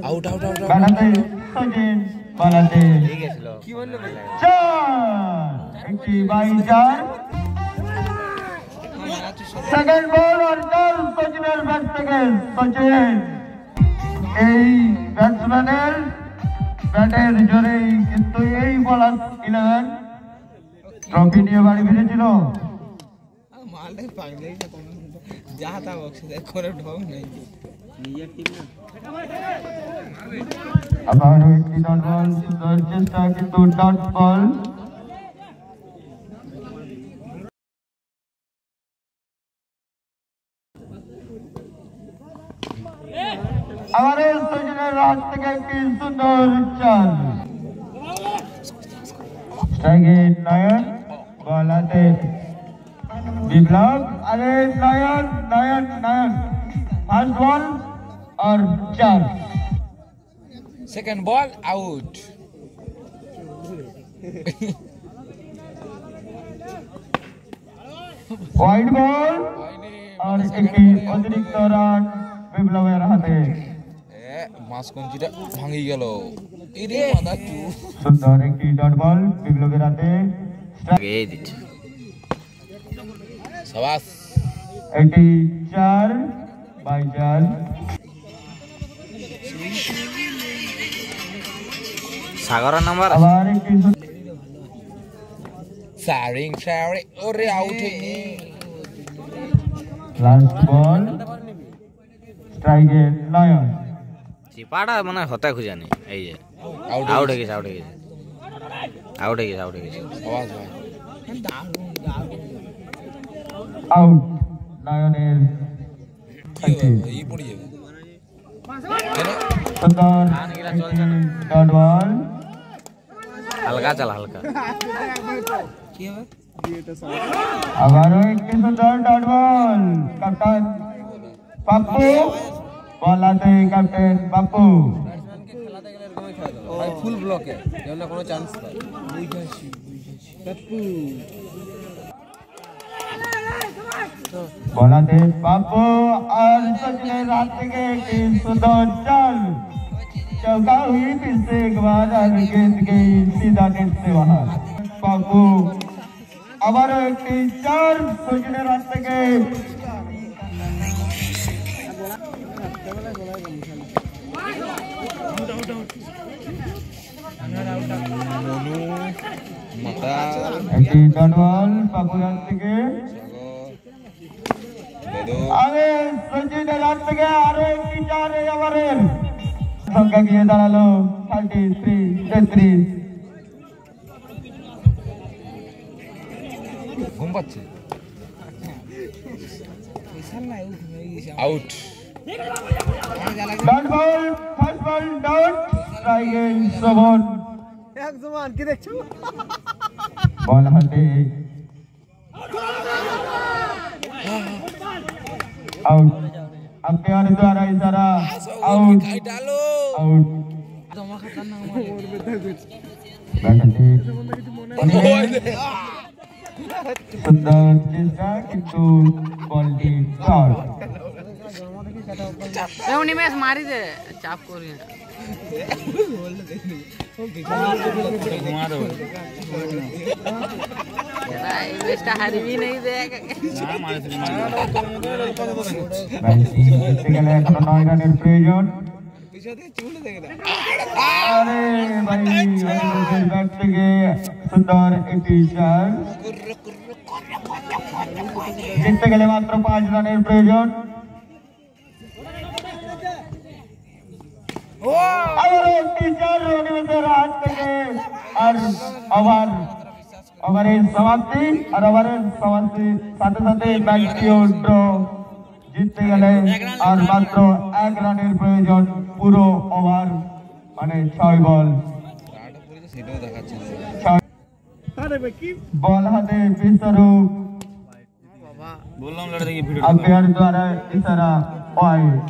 Out out out বানাতে সচিন বানাতে কি বললো চার একটি বাই চার সেকেন্ড বল আর চার সচিনের ব্যাট থেকে সচিন এই ব্যাটসম্যানের ব্যাটের জোরেই কিন্তু এই বলার 11 ট্রফি নিয়ে বাড়ি ফিরেছিল। আবারও একটি ডট বল, সুন্দর চেষ্টা কিন্তু ডট বল। আবারও সচিনের হাত থেকে একটি সুন্দর চাল। স্ট্রাইকে নয়ন, বল হাতে বিপ্লব। अरे नयन नयन नयन फर्स्ट बॉल और चार। Second ball out wide ball और एक अतिरिक्त रन বিপ্লবের হাতে। মাছ কঞ্চিটা ভাঙি গেল। এরে মাদা টু সুন্দর একটি ডট বল বিপ্লবের হাতে। এই দিচ্ছে শাবাশ। এটি 4 বাই 4। সাগরের নাম্বার আবার একটি সারিং সারি ওরে আউট হয়নি। লাস্ট বল স্ট্রাইকে নয়ন। চিপাটা মানে হতে খুঁজে নেই। এই যে আউট আউট হয়ে গেছে আউট হয়ে গেছে আউট হয়ে গেছে আউট হয়ে গেছে শাবাশ ভাই। আউট নয়নের কি হবে এই পড়ে যাবে। সুন্দর ডট বল। হালকা চাল হালকা কি হবে আবারও একটি সুন্দর ডট বল। ক্যাপ্টেন পাপ্পু বল হাতে ক্যাপ্টেন পাপ্পু। ভাই ফুল ব্লকে যেন কোনো চান্স নাই। পাপ্পু বল হাতে পাপ্পু আর সচিনের হাত থেকে একটি সুন্দর চাল। चौका हुई फिर से एक बार और गेंद गई सीधा नेट से बाहर। पापू আবার একটি 4 সচিনের হাত থেকে। একটি ডট বল পাপুর হাত থেকে। আরে সচিনের হাত থেকে আরো একটি 4 এই ওভারের সংখ্যা গিয়ে দাঁড়ালো 33। ঘুম পাচ্ছে। Out dot ball first ball dot স্ট্রাইকে শ্রবণ। একজন কি দেখছো বল হাতে आउट। अंपायर द्वारा इशारा आउट डालो आउट। সুন্দর চেষ্টা কিন্তু বলটি শর্ট। উনি ম্যাচ মারি দে চাপ করি না ম্যাচটা হারবি নাই দেখ। গেলে এখনো 9 রানের প্রয়োজন। আরে ভাই ব্যাট থেকে সুন্দর একটি চার। জিততে গেলে মাত্র 5 রানের প্রয়োজন। আবার একটি 4 রনিমের হাত থেকে আর ওভারের সমাপ্তি আর ওভারের সমাপ্তির সাথে সাথে ম্যাচটিও ড্র। জিততে গেলে আর মাত্র 1 রানের প্রয়োজন পুরো ওভার মানে 6 বল। বল হাতে বিশ্বরূপ আম্পায়ার দ্বারা ইশারা ওয়াইড।